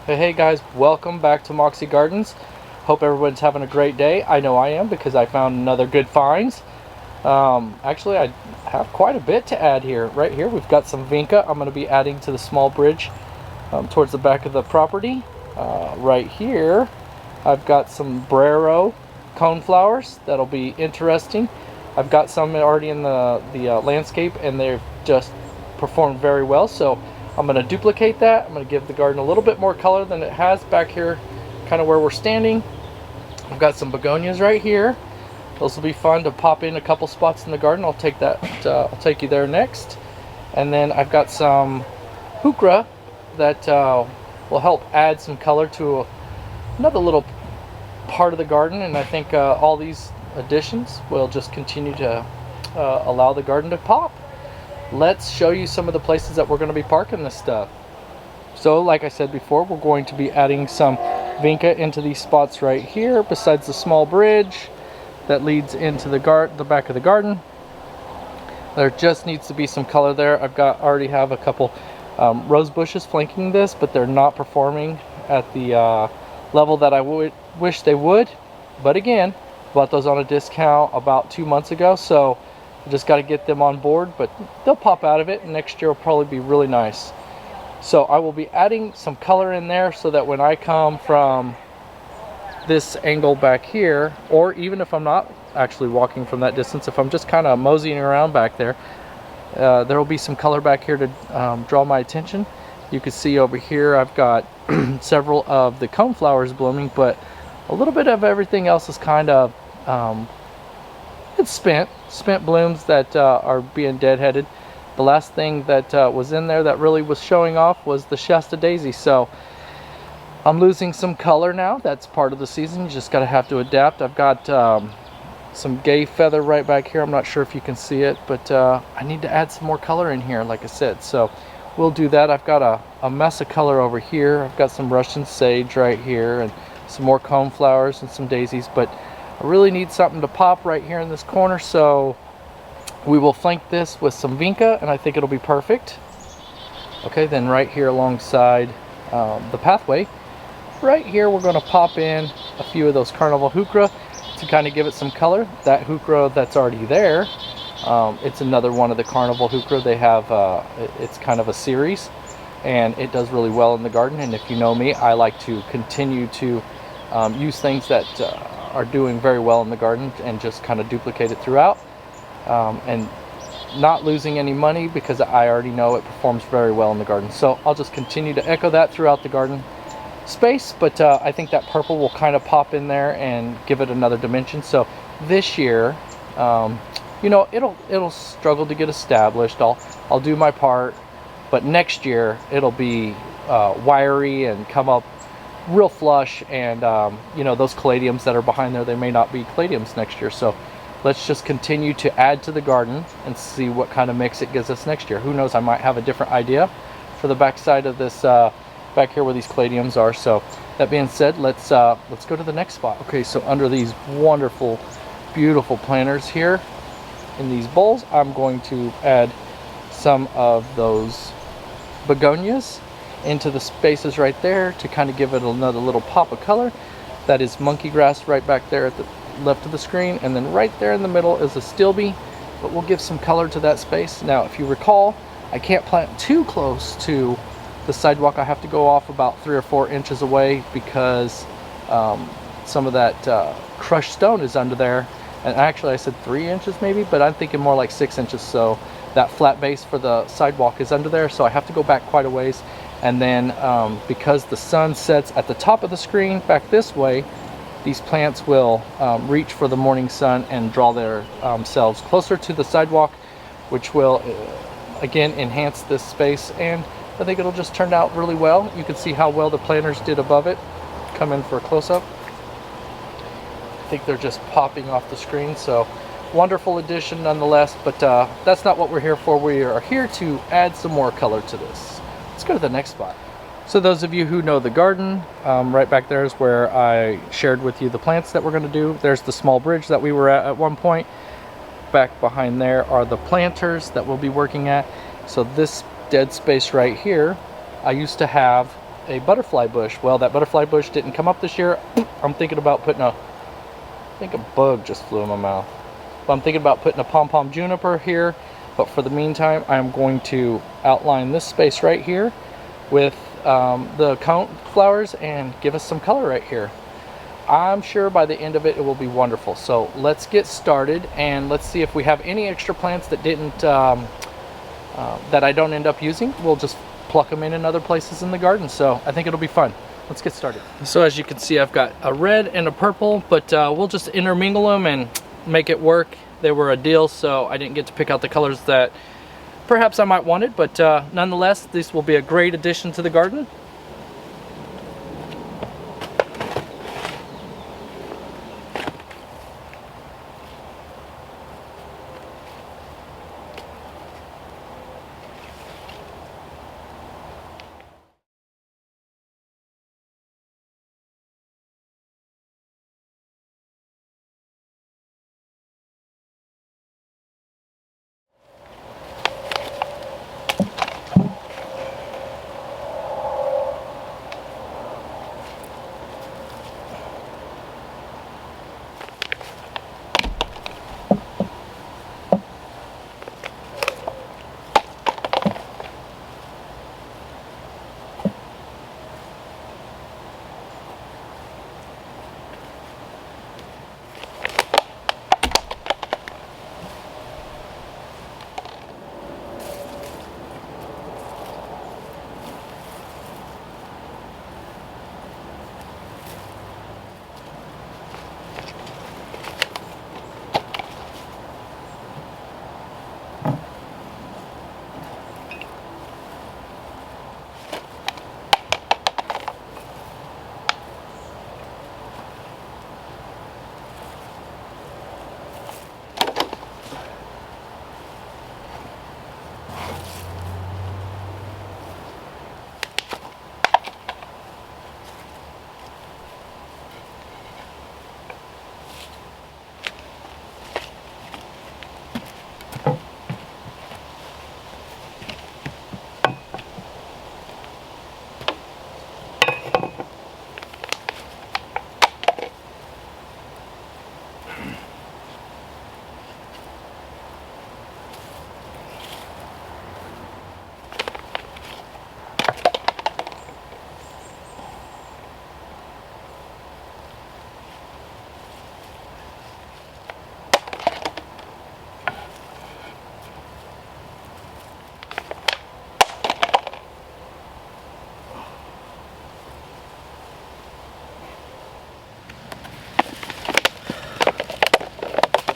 Hey guys, welcome back to Moxie Gardens. Hope everyone's having a great day. I know I am because I found another good finds. Actually, I have quite a bit to add here. Right here, we've got some Vinca. I'm going to be adding to the small bridge towards the back of the property. Right here, I've got some Brero coneflowers. That'll be interesting. I've got some already in the landscape, and they've just performed very well. So I'm going to duplicate that. I'm going to give the garden a little bit more color than it has back here, kind of where we're standing. I've got some begonias right here. Those will be fun to pop in a couple spots in the garden. I'll take that. I'll take you there next. And then I've got some hookra that will help add some color to another little part of the garden. And I think all these additions will just continue to allow the garden to pop. Let's show you some of the places that we're going to be parking this stuff. So like I said before, we're going to be adding some Vinca into these spots right here besides the small bridge that leads into the back of the garden. There just needs to be some color there. Already have a couple rose bushes flanking this, but they're not performing at the level that I wish they would. But again, bought those on a discount about 2 months ago, so just got to get them on board, but they'll pop out of it, and next year will probably be really nice. So I will be adding some color in there so that when I come from this angle back here, or even if I'm not actually walking from that distance, if I'm just kind of moseying around back there, there will be some color back here to draw my attention. You can see over here I've got several of the coneflowers blooming, but a little bit of everything else is kind of it's spent blooms that are being deadheaded. The last thing that was in there that really was showing off was the Shasta daisy. So I'm losing some color now. That's part of the season. You just gotta have to adapt. I've got some gay feather right back here. I'm not sure if you can see it, but I need to add some more color in here, like I said. So we'll do that. I've got a mess of color over here. I've got some Russian sage right here and some more coneflowers and some daisies, but I really need something to pop right here in this corner, so we will flank this with some Vinca, and I think it'll be perfect. Okay, then right here alongside the pathway, right here we're going to pop in a few of those carnival hookra to kind of give it some color. That hookra that's already there, it's another one of the carnival hookra. They have, it's kind of a series, and it does really well in the garden. And if you know me, I like to continue to use things that are doing very well in the garden and just kind of duplicate it throughout, and not losing any money because I already know it performs very well in the garden. So I'll just continue to echo that throughout the garden space, but I think that purple will kind of pop in there and give it another dimension. So this year, you know, it'll struggle to get established. I'll do my part, but next year it'll be wiry and come up real flush, and you know, those caladiums that are behind there, they may not be caladiums next year. So let's just continue to add to the garden and see what kind of mix it gives us next year. Who knows, I might have a different idea for the back side of this back here where these caladiums are. So that being said, let's go to the next spot. Okay, so under these wonderful, beautiful planters here in these bowls, I'm going to add some of those begonias into the spaces right there to kind of give it another little pop of color. That is monkey grass right back there at the left of the screen, and then right there in the middle is a stilby, but we'll give some color to that space. Now if you recall, I can't plant too close to the sidewalk. I have to go off about 3 or 4 inches away because some of that crushed stone is under there, and actually I said 3 inches maybe, but I'm thinking more like 6 inches. So that flat base for the sidewalk is under there, so I have to go back quite a ways. And then because the sun sets at the top of the screen back this way, these plants will reach for the morning sun and draw their selves closer to the sidewalk, which will again enhance this space, and I think it'll just turn out really well. You can see how well the planters did above it. Come in for a close-up. I think they're just popping off the screen, so wonderful addition nonetheless, but that's not what we're here for. We are here to add some more color to this. Let's go to the next spot. So those of you who know the garden, right back there is where I shared with you the plants that we're going to do. There's the small bridge that we were at one point. Back behind there are the planters that we'll be working at. So this dead space right here, I used to have a butterfly bush. Well, that butterfly bush didn't come up this year. I'm thinking about putting I think a bug just flew in my mouth. But I'm thinking about putting a pom-pom juniper here. But for the meantime, I'm going to outline this space right here with the cone flowers and give us some color right here. I'm sure by the end of it, it will be wonderful. So let's get started and let's see if we have any extra plants that didn't, that I don't end up using. We'll just pluck them in other places in the garden. So I think it'll be fun. Let's get started. So as you can see, I've got a red and a purple, but we'll just intermingle them and make it work. They were a deal, so I didn't get to pick out the colors that perhaps I might wanted, but nonetheless, this will be a great addition to the garden.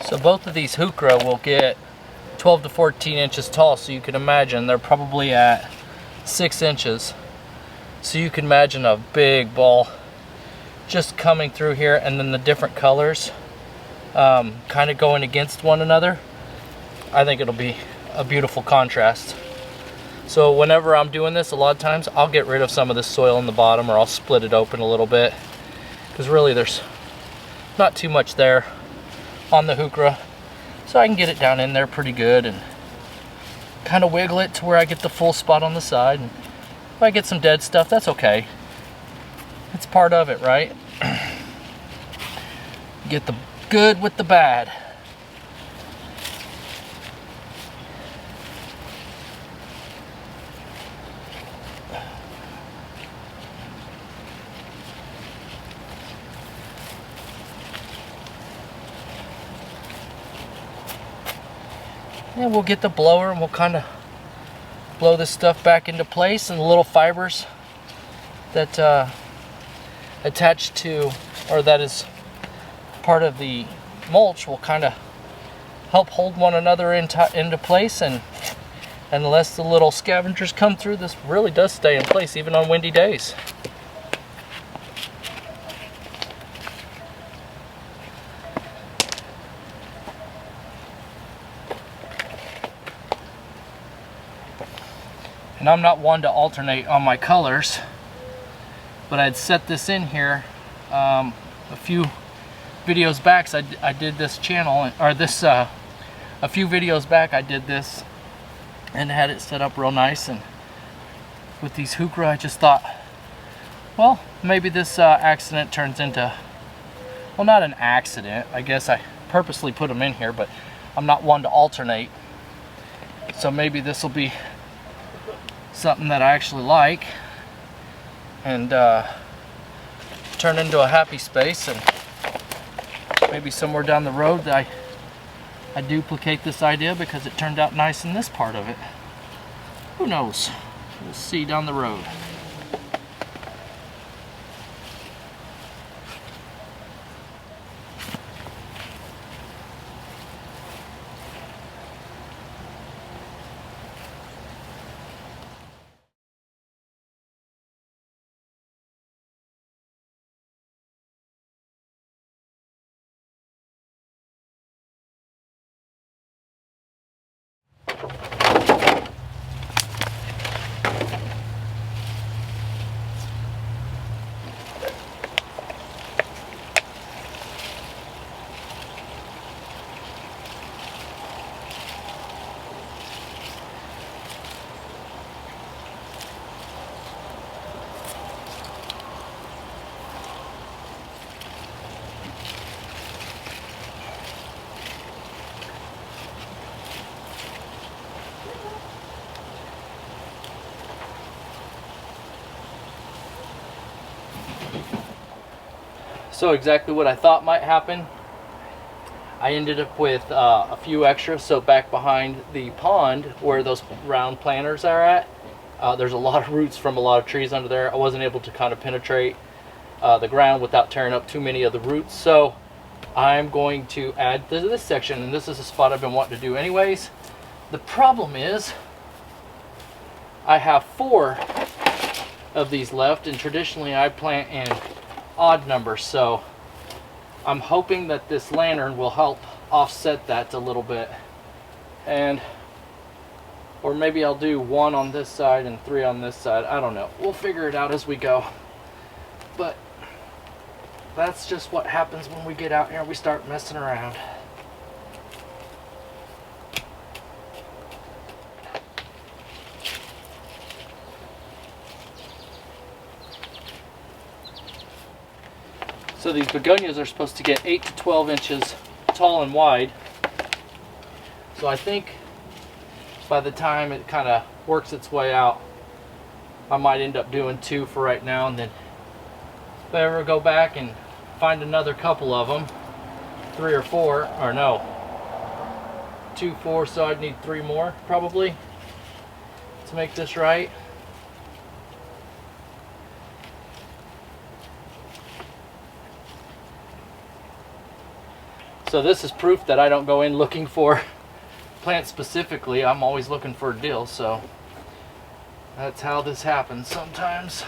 So both of these hookra will get 12 to 14 inches tall, so you can imagine they're probably at 6 inches. So you can imagine a big ball just coming through here, and then the different colors kind of going against one another. I think it'll be a beautiful contrast. So whenever I'm doing this, a lot of times I'll get rid of some of the soil in the bottom, or I'll split it open a little bit, because really there's not too much there on the hookra, so I can get it down in there pretty good and kind of wiggle it to where I get the full spot on the side. And if I get some dead stuff, that's okay. It's part of it, right? Get the good with the bad. And we'll get the blower and we'll kind of blow this stuff back into place, and the little fibers that attach to, or that is part of the mulch, will kind of help hold one another into place, and unless the little scavengers come through, this really does stay in place even on windy days. And I'm not one to alternate on my colors, but I'd set this in here a few videos back. So I did this channel, or this a few videos back I did this and had it set up real nice. And with these hookra, I just thought Well, maybe this accident turns into, well, not an accident. I guess I purposely put them in here, but I'm not one to alternate. So maybe this will be something that I actually like and turn into a happy space, and maybe somewhere down the road that I duplicate this idea because it turned out nice in this part of it. Who knows? We'll see down the road. So exactly what I thought might happen. I ended up with a few extras. So back behind the pond where those round planters are at, there's a lot of roots from a lot of trees under there. I wasn't able to kind of penetrate the ground without tearing up too many of the roots. So I'm going to add to this section, and this is a spot I've been wanting to do anyways. The problem is I have 4 of these left, and traditionally I plant in odd numbers, so I'm hoping that this lantern will help offset that a little bit, and or maybe I'll do 1 on this side and 3 on this side. I don't know, we'll figure it out as we go, but that's just what happens when we get out here and we start messing around. So these begonias are supposed to get 8 to 12 inches tall and wide. So I think by the time it kind of works its way out, I might end up doing 2 for right now, and then if I ever go back and find another couple of them, 3 or 4, or no, 2, 4, so I'd need 3 more probably to make this right. So this is proof that I don't go in looking for plants specifically. I'm always looking for a deal, so that's how this happens sometimes.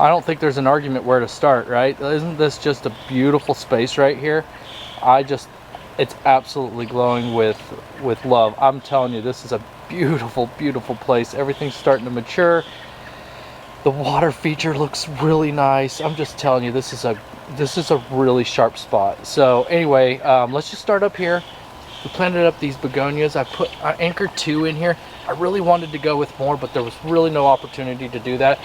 I don't think there's an argument where to start, right? Isn't this just a beautiful space right here? It's absolutely glowing with love. I'm telling you, this is a beautiful, beautiful place. Everything's starting to mature. The water feature looks really nice. I'm just telling you, this is a really sharp spot. So anyway, let's just start up here. We planted up these begonias. I anchored 2 in here. I really wanted to go with more, but there was really no opportunity to do that.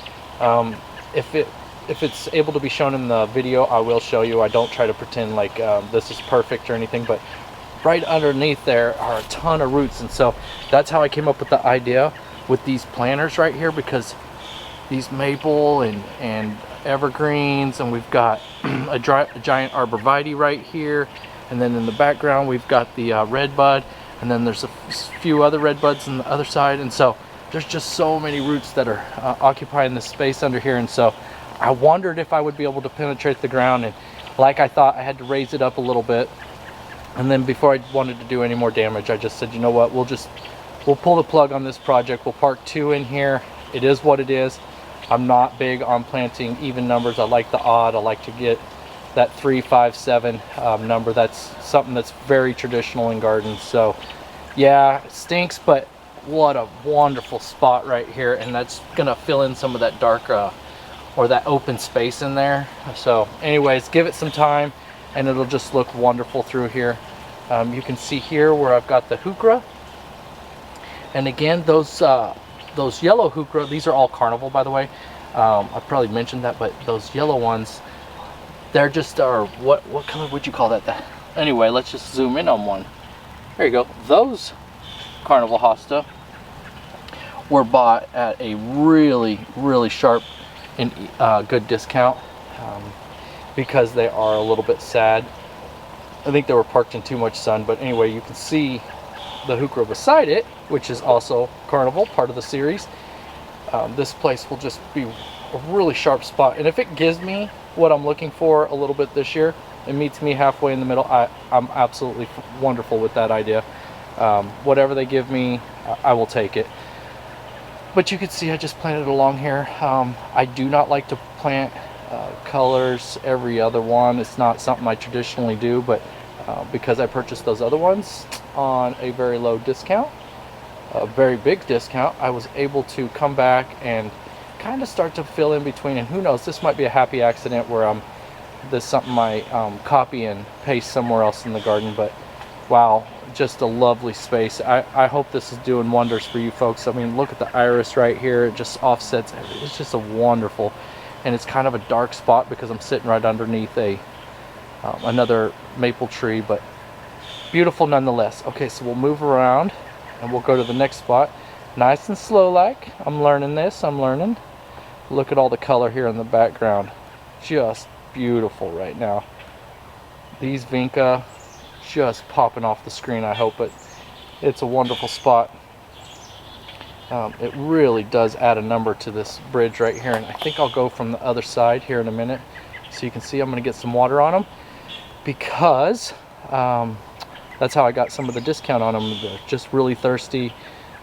If it's able to be shown in the video, I will show you. I don't try to pretend like this is perfect or anything, but right underneath there are a ton of roots, and so that's how I came up with the idea with these planters right here, because these maple and evergreens, and we've got a giant arborvitae right here, and then in the background we've got the red bud, and then there's a few other red buds on the other side, and so there's just so many roots that are occupying this space under here. And so I wondered if I would be able to penetrate the ground, and like I thought, I had to raise it up a little bit, and then before I wanted to do any more damage, I just said, you know what, we'll pull the plug on this project. We'll park 2 in here. It is what it is. I'm not big on planting even numbers. I like the odd. I like to get that 3, 5, 7 number. That's something that's very traditional in gardens. So yeah, it stinks, but what a wonderful spot right here, and that's gonna fill in some of that dark or that open space in there. So anyways, give it some time and it'll just look wonderful through here. You can see here where I've got the hookra, and again, those yellow hookra, these are all carnival, by the way. I probably mentioned that, but those yellow ones, they're just what color would you call that? Anyway, let's just zoom in on one. There you go. Those carnival hosta were bought at a really, really sharp and good discount, because they are a little bit sad. I think they were parked in too much sun, but anyway, you can see the hookra beside it, which is also carnival, part of the series. This place will just be a really sharp spot, and if it gives me what I'm looking for a little bit this year, it meets me halfway in the middle, I'm absolutely wonderful with that idea. Whatever they give me, I will take it. But you can see I just planted along here. I do not like to plant colors every other one. It's not something I traditionally do, but because I purchased those other ones on a very low discount, a very big discount, I was able to come back and kind of start to fill in between. And who knows, this might be a happy accident where this is something I copy and paste somewhere else in the garden. But wow, just a lovely space. I hope this is doing wonders for you folks. I mean, look at the iris right here. It just offsets. It's just a wonderful, and it's kind of a dark spot because I'm sitting right underneath another maple tree, but beautiful nonetheless. Okay, so we'll move around and we'll go to the next spot. Nice and slow like. I'm learning this. I'm learning. Look at all the color here in the background. Just beautiful right now. These Vinca just popping off the screen. I hope it's a wonderful spot. It really does add a number to this bridge right here, and I think I'll go from the other side here in a minute so you can see. I'm going to get some water on them because that's how I got some of the discount on them. They're just really thirsty,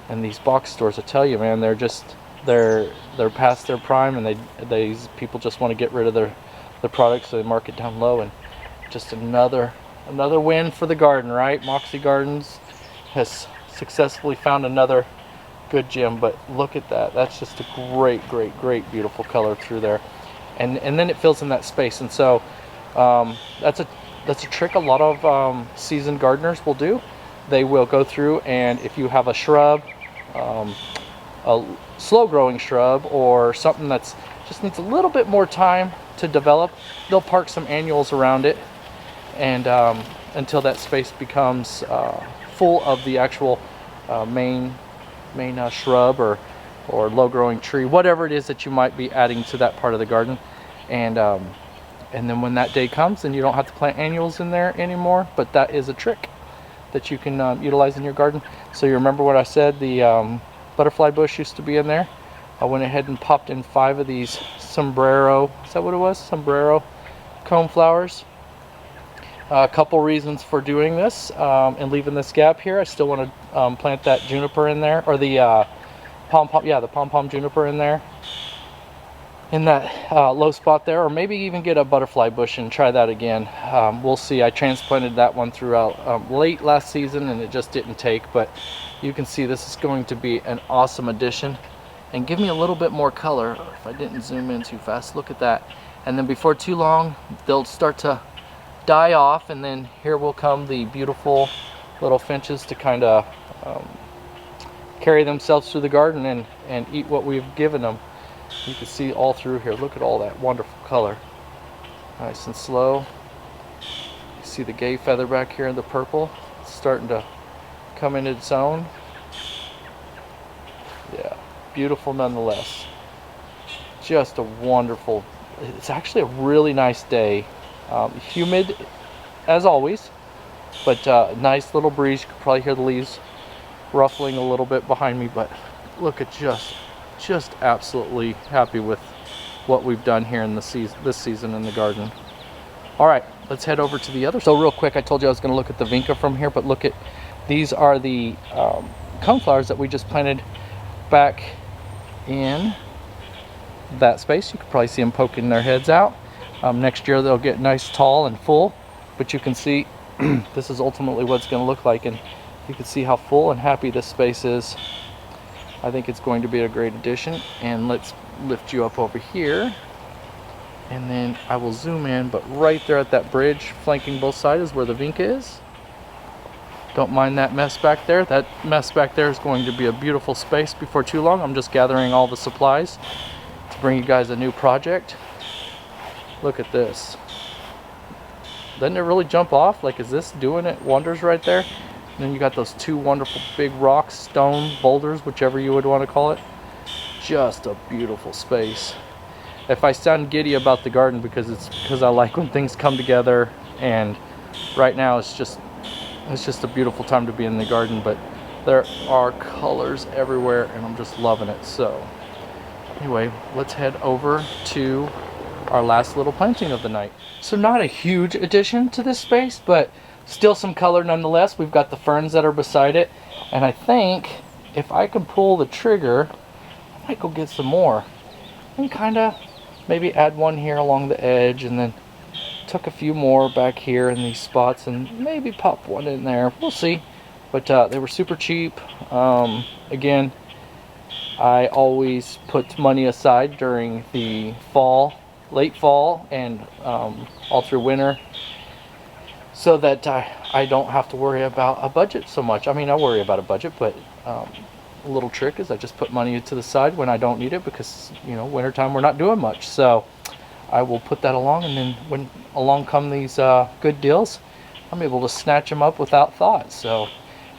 and these box stores, I tell you, man, they're past their prime, and these people just want to get rid of their products, so they mark it down low. And just another win for the garden, right? Moxie Gardens has successfully found another good gem. But look at that. That's just a great beautiful color through there, and then it fills in that space. And so that's a trick a lot of seasoned gardeners will do. They will go through, and if you have a shrub, a slow growing shrub, or something that's just needs a little bit more time to develop, they'll park some annuals around it, and until that space becomes full of the actual main shrub or low growing tree, whatever it is that you might be adding to that part of the garden. And then when that day comes, then you don't have to plant annuals in there anymore. But that is a trick that you can utilize in your garden. So you remember what I said, the butterfly bush used to be in there. I went ahead and popped in 5 of these sombrero, is that what it was? Sombrero comb flowers. A couple reasons for doing this and leaving this gap here. I still want to plant that juniper in there, or the pom-pom, yeah, the pom-pom juniper in there. low spot there, or maybe even get a butterfly bush and try that again. We'll see. I transplanted that one throughout late last season and it just didn't take, but you can see this is going to be an awesome addition and give me a little bit more color. If I didn't zoom in too fast, look at that. And then before too long they'll start to die off, and then here will come the beautiful little finches to kind of carry themselves through the garden and eat what we've given them. You can see all through here. Look at all that wonderful color. Nice and slow. You see the gay feather back here in the purple. It's starting to come in its own. Yeah, beautiful nonetheless. Just a wonderful, it's actually a really nice day. Humid as always, but nice little breeze. You can probably hear the leaves ruffling a little bit behind me, but look at just absolutely happy with what we've done here in this season in the garden. All right, let's head over to the other. So real quick, I told you I was going to look at the Vinca from here, but look at, these are the coneflowers that we just planted back in that space. You can probably see them poking their heads out. Next year they'll get nice, tall, and full, but you can see this is ultimately what it's going to look like, and you can see how full and happy this space is. I think it's going to be a great addition. And let's lift you up over here, and then I will zoom in, but right there at that bridge flanking both sides is where the Vinca is. Don't mind that mess back there. That mess back there is going to be a beautiful space before too long. I'm just gathering all the supplies to bring you guys a new project. Look at this. Doesn't it really jump off? Like, is this doing it wonders right there? And then you got those two wonderful big rocks, stone, boulders, whichever you would want to call it. Just a beautiful space. If I sound giddy about the garden, because I like when things come together, and right now it's just a beautiful time to be in the garden, but there are colors everywhere and I'm just loving it. So anyway, let's head over to our last little planting of the night. So not a huge addition to this space, but still some color nonetheless. We've got the ferns that are beside it, and I think if I can pull the trigger, I might go get some more and kind of maybe add one here along the edge, and then took a few more back here in these spots and maybe pop one in there. We'll see. But they were super cheap. Again, I always put money aside during the fall, late fall, and all through winter, so that I don't have to worry about a budget so much. I mean, I worry about a budget, but a little trick is I just put money to the side when I don't need it, because, you know, wintertime we're not doing much. So I will put that along, and then when along come these good deals, I'm able to snatch them up without thought. So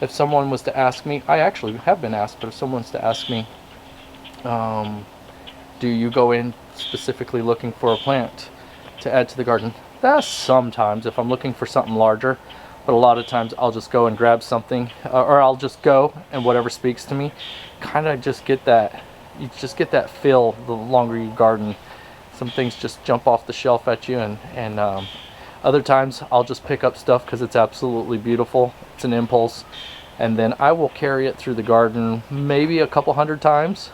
if someone was to ask me, I actually have been asked, but if someone's to ask me, do you go in specifically looking for a plant to add to the garden? That's sometimes if I'm looking for something larger, but a lot of times I'll just go and grab something, or I'll just go and whatever speaks to me. Kind of just get that, you just get that feel the longer you garden. Some things just jump off the shelf at you, and other times I'll just pick up stuff because it's absolutely beautiful. It's an impulse, and then I will carry it through the garden maybe a couple hundred times,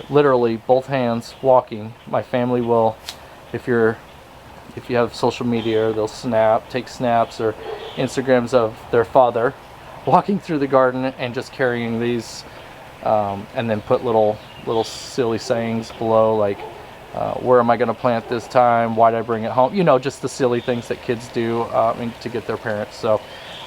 literally both hands walking. My family will, if you have social media, they'll take snaps or Instagrams of their father walking through the garden and just carrying these, and then put little silly sayings below, like, where am I going to plant this time? Why did I bring it home? You know, just the silly things that kids do to get their parents. So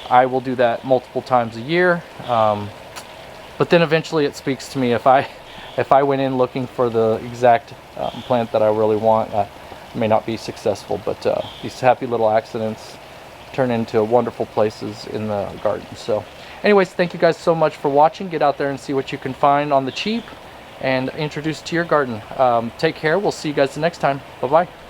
I will do that multiple times a year. But then eventually it speaks to me. If I went in looking for the exact plant that I really want, I may not be successful. But these happy little accidents turn into wonderful places in the garden. So anyways, thank you guys so much for watching. Get out there and see what you can find on the cheap and introduce to your garden. Take care. We'll see you guys the next time. Bye-bye.